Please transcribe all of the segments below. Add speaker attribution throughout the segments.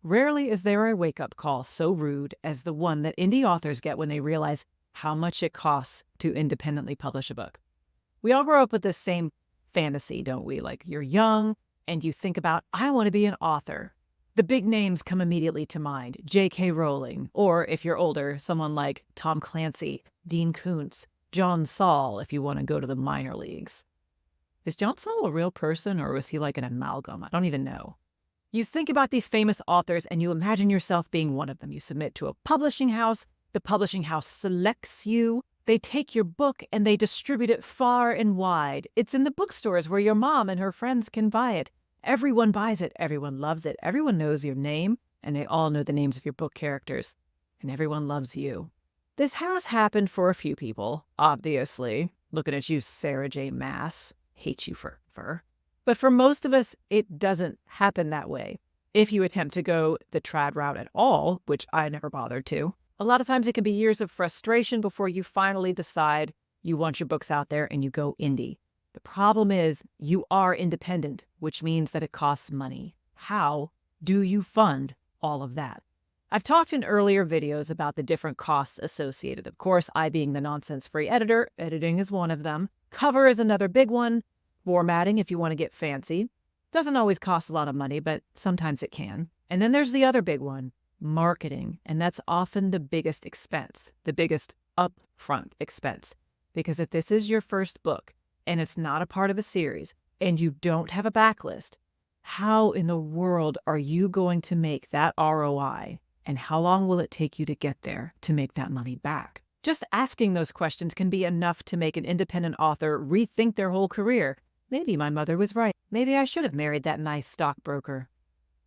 Speaker 1: Rarely is there a wake-up call so rude as the one that indie authors get when they realize how much it costs to independently publish a book. We all grow up with this same fantasy, don't we? Like you're young and you think about, I want to be an author. The big names come immediately to mind, J.K. Rowling, or if you're older, someone like Tom Clancy, Dean Koontz, John Saul, if you want to go to the minor leagues. Is John Saul a real person or was he like an amalgam? I don't even know. You think about these famous authors and you imagine yourself being one of them. You submit to a publishing house, the publishing house selects you, they take your book and they distribute it far and wide. It's in the bookstores where your mom and her friends can buy it. Everyone buys it, everyone loves it, everyone knows your name, and they all know the names of your book characters, and everyone loves you. This has happened for a few people, obviously. Looking at you, Sarah J. Maas. Hate you forever. But for most of us, it doesn't happen that way. If you attempt to go the trad route at all, which I never bothered to, a lot of times it can be years of frustration before you finally decide you want your books out there and you go indie. The problem is you are independent, which means that it costs money. How do you fund all of that? I've talked in earlier videos about the different costs associated. Of course, I being the nonsense-free editor, editing is one of them. Cover is another big one. Formatting, if you want to get fancy. Doesn't always cost a lot of money, but sometimes it can. And then there's the other big one, marketing. And that's often the biggest expense, the biggest upfront expense. Because if this is your first book and it's not a part of a series and you don't have a backlist, how in the world are you going to make that ROI? And how long will it take you to get there to make that money back? Just asking those questions can be enough to make an independent author rethink their whole career. Maybe my mother was right. Maybe I should have married that nice stockbroker.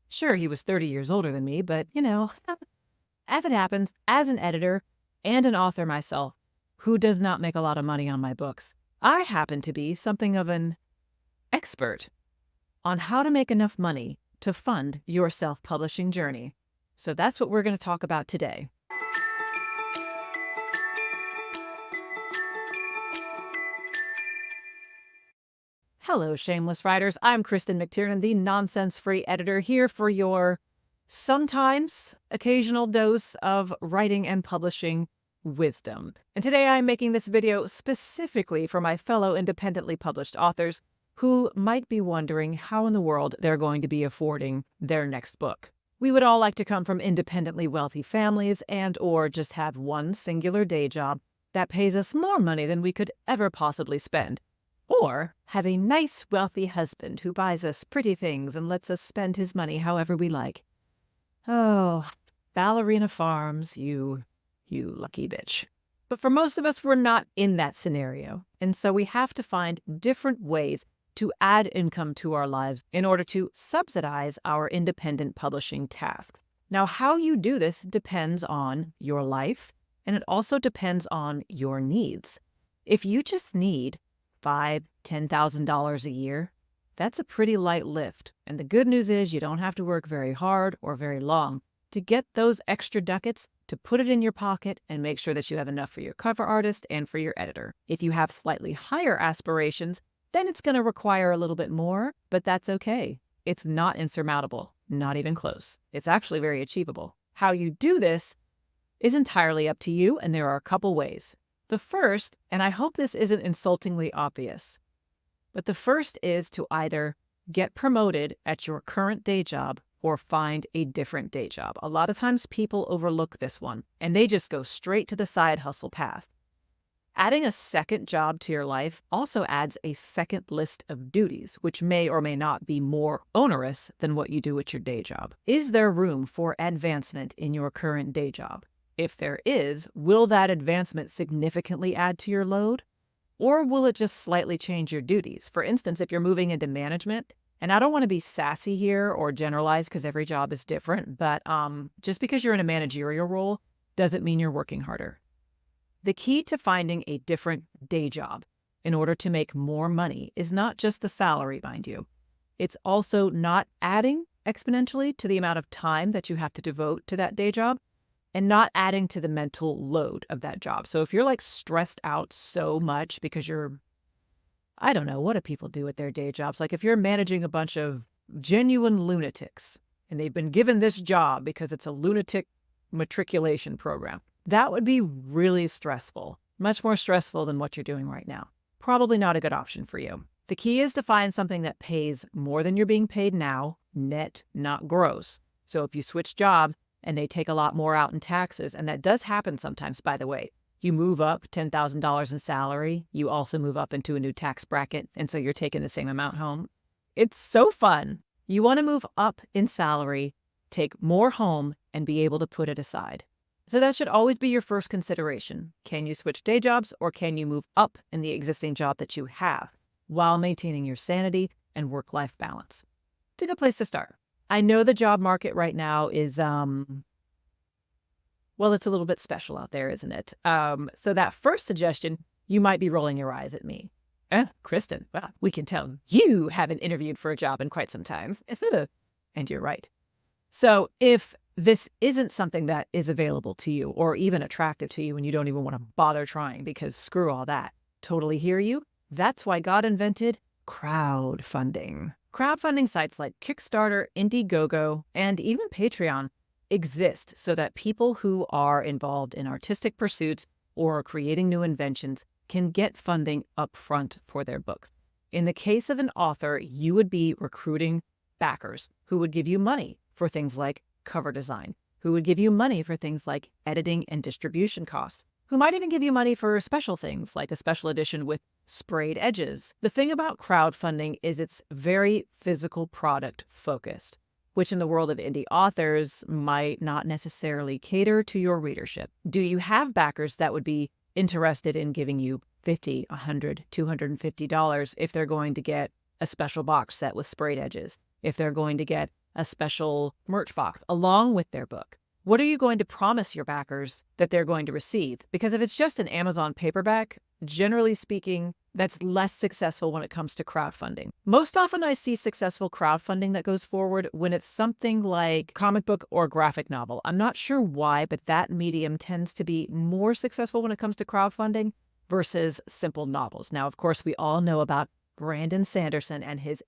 Speaker 1: Sure, he was 30 years older than me, but, as it happens, as an editor and an author myself, who does not make a lot of money on my books, I happen to be something of an expert on how to make enough money to fund your self-publishing journey. So that's what we're going to talk about today. Hello, shameless writers. I'm Kristen McTiernan, the nonsense-free editor, here for your sometimes occasional dose of writing and publishing wisdom. And today I'm making this video specifically for my fellow independently published authors who might be wondering how in the world they're going to be affording their next book. We would all like to come from independently wealthy families and/or just have one singular day job that pays us more money than we could ever possibly spend. Or have a nice, wealthy husband who buys us pretty things and lets us spend his money however we like. Oh, Ballerina Farms, you lucky bitch. But for most of us, we're not in that scenario. And so we have to find different ways to add income to our lives in order to subsidize our independent publishing task. Now, how you do this depends on your life, and it also depends on your needs. If you just need $5,000, $10,000 a year, that's a pretty light lift. And the good news is you don't have to work very hard or very long to get those extra ducats to put it in your pocket and make sure that you have enough for your cover artist and for your editor. If you have slightly higher aspirations, then it's going to require a little bit more, but that's okay. It's not insurmountable, not even close. It's actually very achievable. How you do this is entirely up to you, and there are a couple ways. The first, and I hope this isn't insultingly obvious, but the first is to either get promoted at your current day job or find a different day job. A lot of times people overlook this one and they just go straight to the side hustle path. Adding a second job to your life also adds a second list of duties, which may or may not be more onerous than what you do at your day job. Is there room for advancement in your current day job? If there is, will that advancement significantly add to your load? Or will it just slightly change your duties? For instance, if you're moving into management, and I don't want to be sassy here or generalize because every job is different, but just because you're in a managerial role doesn't mean you're working harder. The key to finding a different day job in order to make more money is not just the salary, mind you. It's also not adding exponentially to the amount of time that you have to devote to that day job and not adding to the mental load of that job. So if you're like stressed out so much because I don't know, what do people do at their day jobs? Like if you're managing a bunch of genuine lunatics and they've been given this job because it's a lunatic matriculation program. That would be really stressful, much more stressful than what you're doing right now. Probably not a good option for you. The key is to find something that pays more than you're being paid now, net, not gross. So if you switch jobs and they take a lot more out in taxes, and that does happen sometimes, by the way, you move up $10,000 in salary, you also move up into a new tax bracket, and so you're taking the same amount home. It's so fun. You want to move up in salary, take more home, and be able to put it aside. So that should always be your first consideration. Can you switch day jobs, or can you move up in the existing job that you have while maintaining your sanity and work-life balance? It's a good place to start. I know the job market right now is, well, it's a little bit special out there, isn't it? So that first suggestion, you might be rolling your eyes at me. Kristen, well, we can tell you haven't interviewed for a job in quite some time. And you're right. So if this isn't something that is available to you or even attractive to you and you don't even want to bother trying because screw all that, totally hear you. That's why God invented crowdfunding. Crowdfunding sites like Kickstarter, Indiegogo, and even Patreon exist so that people who are involved in artistic pursuits or creating new inventions can get funding up front for their books. In the case of an author, you would be recruiting backers who would give you money for things like cover design, who would give you money for things like editing and distribution costs, who might even give you money for special things like a special edition with sprayed edges. The thing about crowdfunding is it's very physical product focused, which in the world of indie authors might not necessarily cater to your readership. Do you have backers that would be interested in giving you $50, $100, $250 if they're going to get a special box set with sprayed edges, if they're going to get a special merch box along with their book? What are you going to promise your backers that they're going to receive? Because if it's just an Amazon paperback, generally speaking, that's less successful when it comes to crowdfunding. Most often I see successful crowdfunding that goes forward when it's something like comic book or graphic novel. I'm not sure why, but that medium tends to be more successful when it comes to crowdfunding versus simple novels. Now, of course, we all know about Brandon Sanderson and his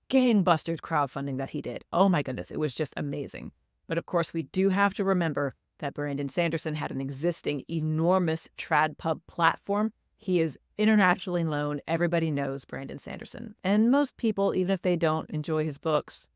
Speaker 1: gangbusters crowdfunding that he did. Oh my goodness, it was just amazing. But of course, we do have to remember that Brandon Sanderson had an existing enormous TradPub platform. He is internationally known. Everybody knows Brandon Sanderson. And most people, even if they don't enjoy his books,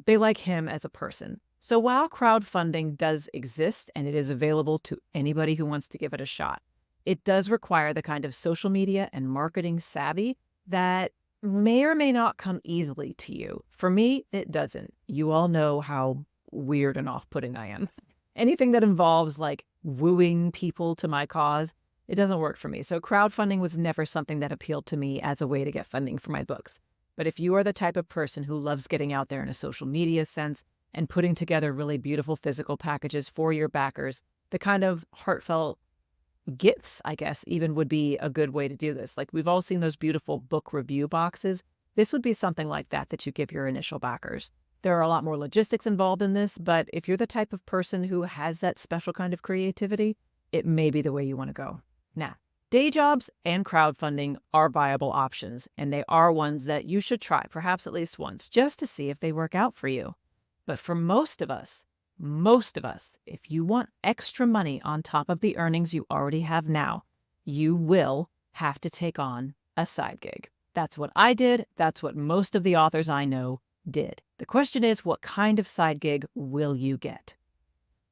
Speaker 1: they like him as a person. So while crowdfunding does exist and it is available to anybody who wants to give it a shot, it does require the kind of social media and marketing savvy that may or may not come easily to you. For me, it doesn't. You all know how weird and off-putting I am. Anything that involves like wooing people to my cause, it doesn't work for me. So crowdfunding was never something that appealed to me as a way to get funding for my books. But if you are the type of person who loves getting out there in a social media sense and putting together really beautiful physical packages for your backers, the kind of heartfelt gifts, I guess, even would be a good way to do this. Like we've all seen those beautiful book review boxes. This would be something like that you give your initial backers. There are a lot more logistics involved in this, but if you're the type of person who has that special kind of creativity, it may be the way you want to go. Now, day jobs and crowdfunding are viable options, and they are ones that you should try, perhaps at least once, just to see if they work out for you. But for most of us, if you want extra money on top of the earnings you already have now, you will have to take on a side gig. That's what I did. That's what most of the authors I know did. The question is, what kind of side gig will you get?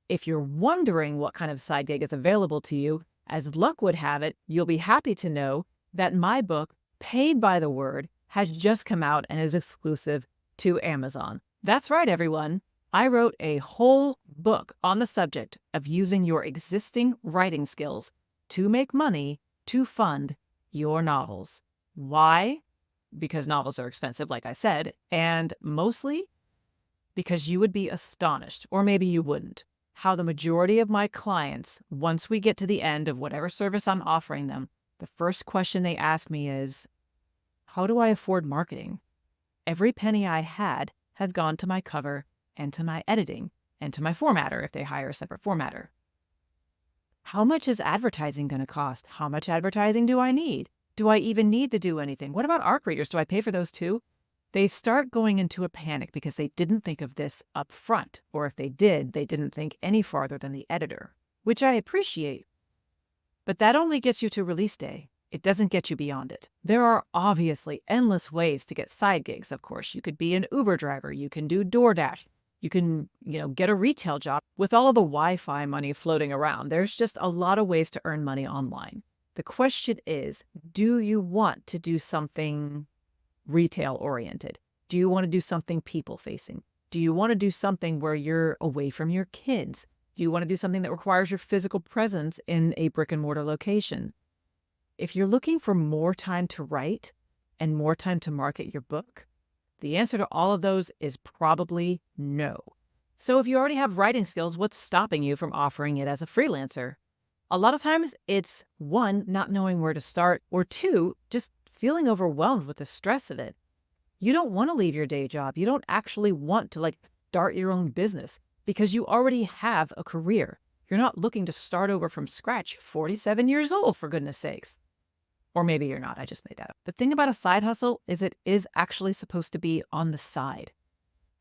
Speaker 1: If you're wondering what kind of side gig is available to you, as luck would have it, you'll be happy to know that my book, Paid by the Word, has just come out and is exclusive to Amazon. That's right, everyone. I wrote a whole book on the subject of using your existing writing skills to make money to fund your novels. Why? Because novels are expensive, like I said, and mostly because you would be astonished, or maybe you wouldn't, how the majority of my clients, once we get to the end of whatever service I'm offering them, the first question they ask me is, how do I afford marketing? Every penny I had gone to my cover and to my editing and to my formatter if they hire a separate formatter. How much is advertising going to cost? How much advertising do I need? Do I even need to do anything? What about ARC readers? Do I pay for those too? They start going into a panic because they didn't think of this up front, or if they did, they didn't think any farther than the editor, which I appreciate. But that only gets you to release day. It doesn't get you beyond it. There are obviously endless ways to get side gigs, of course. You could be an Uber driver. You can do DoorDash. You can, get a retail job. With all of the Wi-Fi money floating around, there's just a lot of ways to earn money online. The question is, do you want to do something retail oriented? Do you want to do something people facing? Do you want to do something where you're away from your kids? Do you want to do something that requires your physical presence in a brick and mortar location? If you're looking for more time to write and more time to market your book, the answer to all of those is probably no. So if you already have writing skills, what's stopping you from offering it as a freelancer? A lot of times it's 1, not knowing where to start, or 2, just feeling overwhelmed with the stress of it. You don't want to leave your day job. You don't actually want to start your own business because you already have a career. You're not looking to start over from scratch, 47 years old, for goodness sakes. Or maybe you're not. I just made that up. The thing about a side hustle is it is actually supposed to be on the side.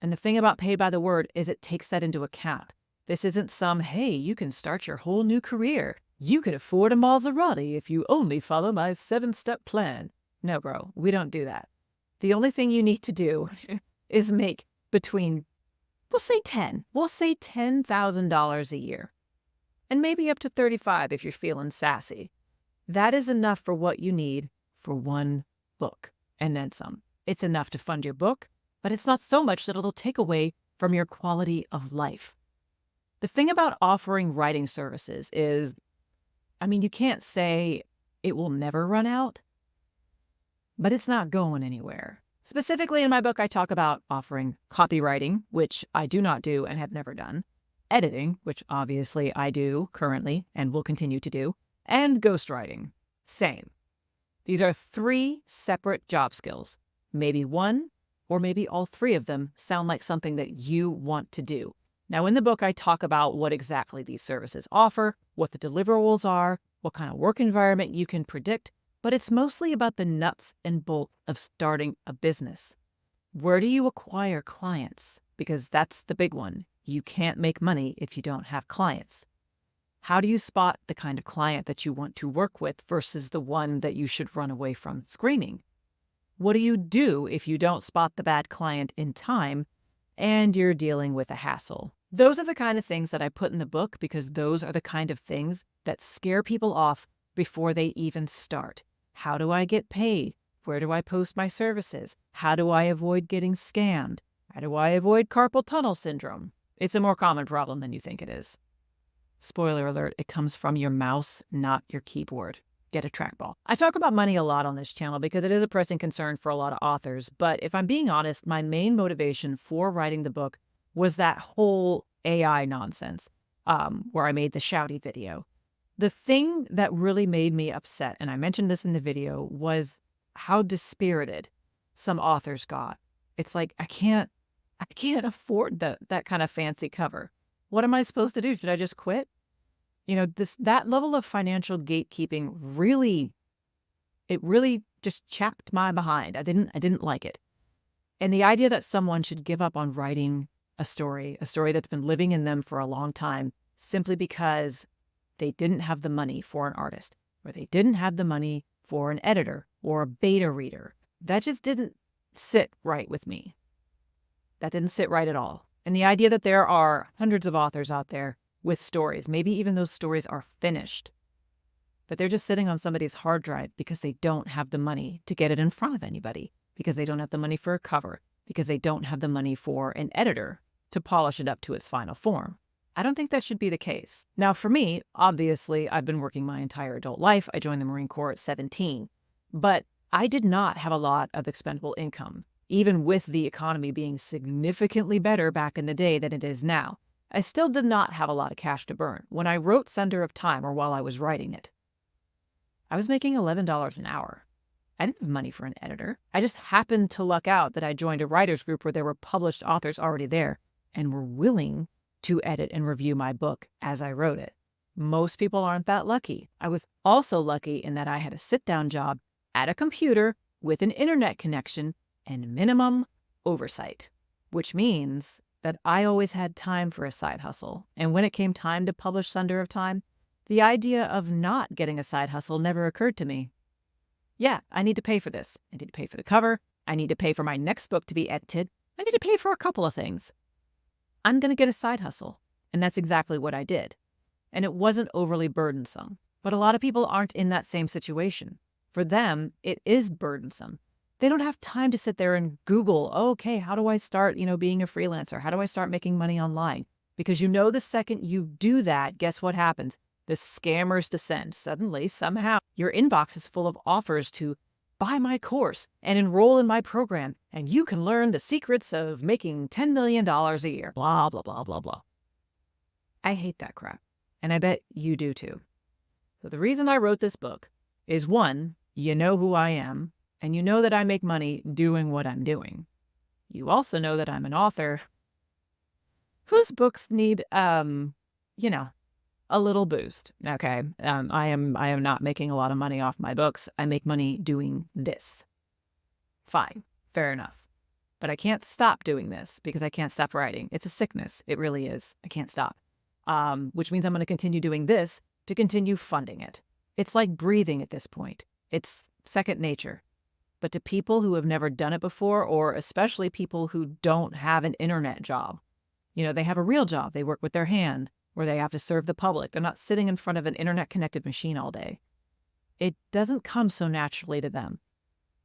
Speaker 1: And the thing about paid by the word is it takes that into account. This isn't some, hey, you can start your whole new career. You can afford a Maserati if you only follow my 7-step plan. No, bro, we don't do that. The only thing you need to do is make between, we'll say $10,000 a year. And maybe up to 35 if you're feeling sassy. That is enough for what you need for one book, and then some. It's enough to fund your book, but it's not so much that it'll take away from your quality of life. The thing about offering writing services is, you can't say it will never run out, but it's not going anywhere. Specifically in my book, I talk about offering copywriting, which I do not do and have never done, editing, which obviously I do currently and will continue to do, and ghostwriting. Same. These are 3 separate job skills. Maybe one or maybe all 3 of them sound like something that you want to do. Now, in the book, I talk about what exactly these services offer, what the deliverables are, what kind of work environment you can predict, but it's mostly about the nuts and bolts of starting a business. Where do you acquire clients? Because that's the big one. You can't make money if you don't have clients. How do you spot the kind of client that you want to work with versus the one that you should run away from screaming? What do you do if you don't spot the bad client in time and you're dealing with a hassle? Those are the kind of things that I put in the book because those are the kind of things that scare people off before they even start. How do I get paid? Where do I post my services? How do I avoid getting scammed? How do I avoid carpal tunnel syndrome? It's a more common problem than you think it is. Spoiler alert, it comes from your mouse, not your keyboard. Get a trackball. I talk about money a lot on this channel because it is a pressing concern for a lot of authors, but if I'm being honest, my main motivation for writing the book was that whole AI nonsense, where I made the shouty video. The thing that really made me upset, and I mentioned this in the video, was how dispirited some authors got. It's like, I can't afford that kind of fancy cover. What am I supposed to do? Should I just quit? That level of financial gatekeeping really just chapped my behind. I didn't like it. And the idea that someone should give up on writing a story that's been living in them for a long time simply because they didn't have the money for an artist, or they didn't have the money for an editor or a beta reader, that just didn't sit right with me. That didn't sit right at all. And the idea that there are hundreds of authors out there with stories, maybe even those stories are finished, but they're just sitting on somebody's hard drive because they don't have the money to get it in front of anybody, because they don't have the money for a cover, because they don't have the money for an editor to polish it up to its final form. I don't think that should be the case. Now, for me, obviously, I've been working my entire adult life. I joined the Marine Corps at 17, but I did not have a lot of expendable income, even with the economy being significantly better back in the day than it is now. I still did not have a lot of cash to burn. When I wrote Sender of Time, or while I was writing it, I was making $11 an hour. I didn't have money for an editor. I just happened to luck out that I joined a writers group where there were published authors already there and were willing to edit and review my book as I wrote it. Most people aren't that lucky. I was also lucky in that I had a sit-down job at a computer with an internet connection and minimum oversight, which means that I always had time for a side hustle. And when it came time to publish Sunder of Time, the idea of not getting a side hustle never occurred to me. Yeah, I need to pay for this. I need to pay for the cover. I need to pay for my next book to be edited. I need to pay for a couple of things. I'm going to get a side hustle. And that's exactly what I did. And it wasn't overly burdensome. But a lot of people aren't in that same situation. For them, it is burdensome. They don't have time to sit there and Google, okay, how do I start, being a freelancer? How do I start making money online? Because the second you do that, guess what happens? The scammers descend. Suddenly, somehow, your inbox is full of offers to buy my course and enroll in my program, and you can learn the secrets of making $10 million a year. Blah, blah, blah, blah, blah. I hate that crap. And I bet you do too. So the reason I wrote this book is, one, you know who I am, and you know that I make money doing what I'm doing. You also know that I'm an author whose books need, a little boost. Okay. I am not making a lot of money off my books. I make money doing this. Fine. Fair enough. But I can't stop doing this because I can't stop writing. It's a sickness. It really is. I can't stop. Which means I'm going to continue doing this to continue funding it. It's like breathing at this point. It's second nature. But to people who have never done it before, or especially people who don't have an internet job, they have a real job. They work with their hand, where they have to serve the public. They're not sitting in front of an internet-connected machine all day. It doesn't come so naturally to them.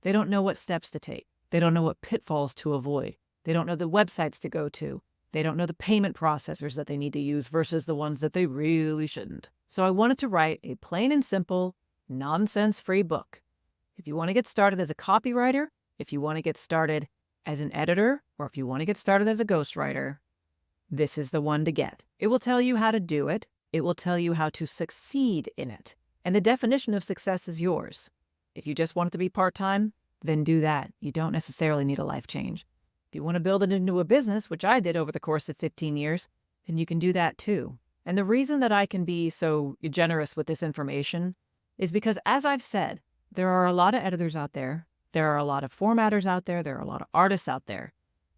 Speaker 1: They don't know what steps to take. They don't know what pitfalls to avoid. They don't know the websites to go to. They don't know the payment processors that they need to use versus the ones that they really shouldn't. So I wanted to write a plain and simple, nonsense-free book. If you want to get started as a copywriter, if you want to get started as an editor, or if you want to get started as a ghostwriter, this is the one to get. It will tell you how to do it. It will tell you how to succeed in it. And the definition of success is yours. If you just want it to be part-time, then do that. You don't necessarily need a life change. If you want to build it into a business, which I did over the course of 15 years, then you can do that too. And the reason that I can be so generous with this information is because, as I've said, there are a lot of editors out there. There are a lot of formatters out there. There are a lot of artists out there.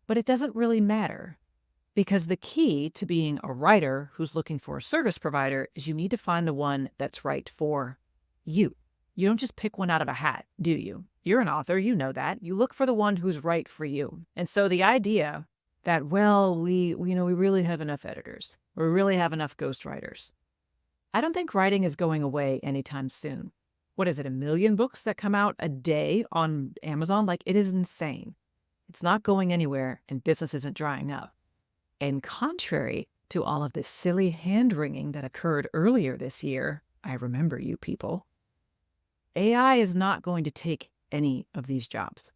Speaker 1: But it doesn't really matter, because the key to being a writer who's looking for a service provider is you need to find the one that's right for you. You don't just pick one out of a hat, do you? You're an author, you know that. You look for the one who's right for you. And so the idea that, we really have enough editors, or we really have enough ghostwriters. I don't think writing is going away anytime soon. What is it, 1 million books that come out a day on Amazon? It is insane. It's not going anywhere, and business isn't drying up. And contrary to all of this silly hand-wringing that occurred earlier this year, I remember you people, AI is not going to take any of these jobs.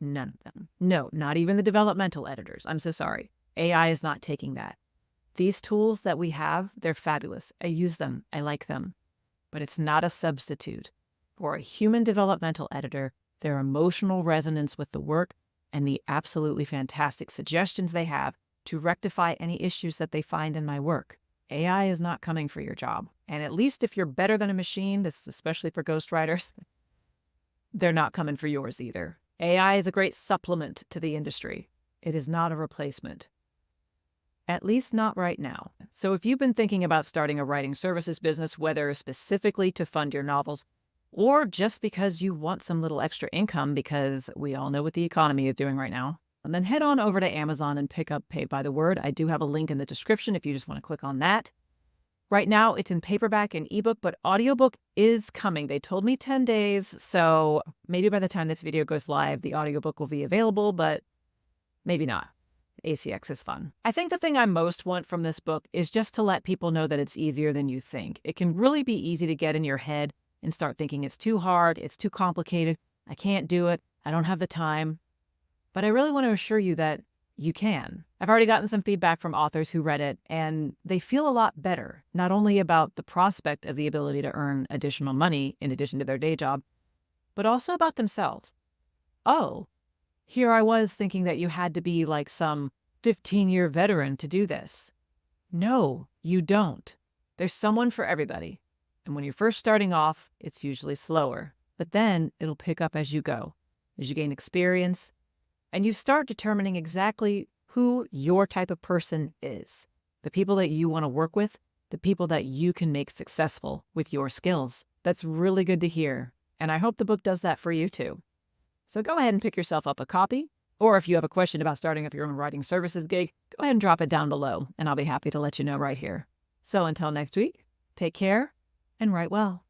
Speaker 1: None of them. No, not even the developmental editors. I'm so sorry. AI is not taking that. These tools that we have, they're fabulous. I use them. I like them. But it's not a substitute for a human developmental editor, their emotional resonance with the work, and the absolutely fantastic suggestions they have to rectify any issues that they find in my work. AI is not coming for your job. And at least if you're better than a machine, this is especially for ghostwriters, they're not coming for yours either. AI is a great supplement to the industry. It is not a replacement. At least not right now. So if you've been thinking about starting a writing services business, whether specifically to fund your novels, or just because you want some little extra income, because we all know what the economy is doing right now, and then head on over to Amazon and pick up Paid by the Word. I do have a link in the description if you just want to click on that. Right now, it's in paperback and ebook, but audiobook is coming. They told me 10 days, so maybe by the time this video goes live, the audiobook will be available, but maybe not. ACX is fun. I think the thing I most want from this book is just to let people know that it's easier than you think. It can really be easy to get in your head and start thinking it's too hard, it's too complicated, I can't do it, I don't have the time. But I really want to assure you that you can. I've already gotten some feedback from authors who read it, and they feel a lot better, not only about the prospect of the ability to earn additional money in addition to their day job, but also about themselves. Oh, here I was thinking that you had to be like some 15-year veteran to do this. No, you don't. There's someone for everybody. And when you're first starting off, it's usually slower, but then it'll pick up as you go. As you gain experience, and you start determining exactly who your type of person is, the people that you want to work with, the people that you can make successful with your skills. That's really good to hear, and I hope the book does that for you too. So go ahead and pick yourself up a copy, or if you have a question about starting up your own writing services gig, go ahead and drop it down below, and I'll be happy to let you know right here. So until next week, take care and write well.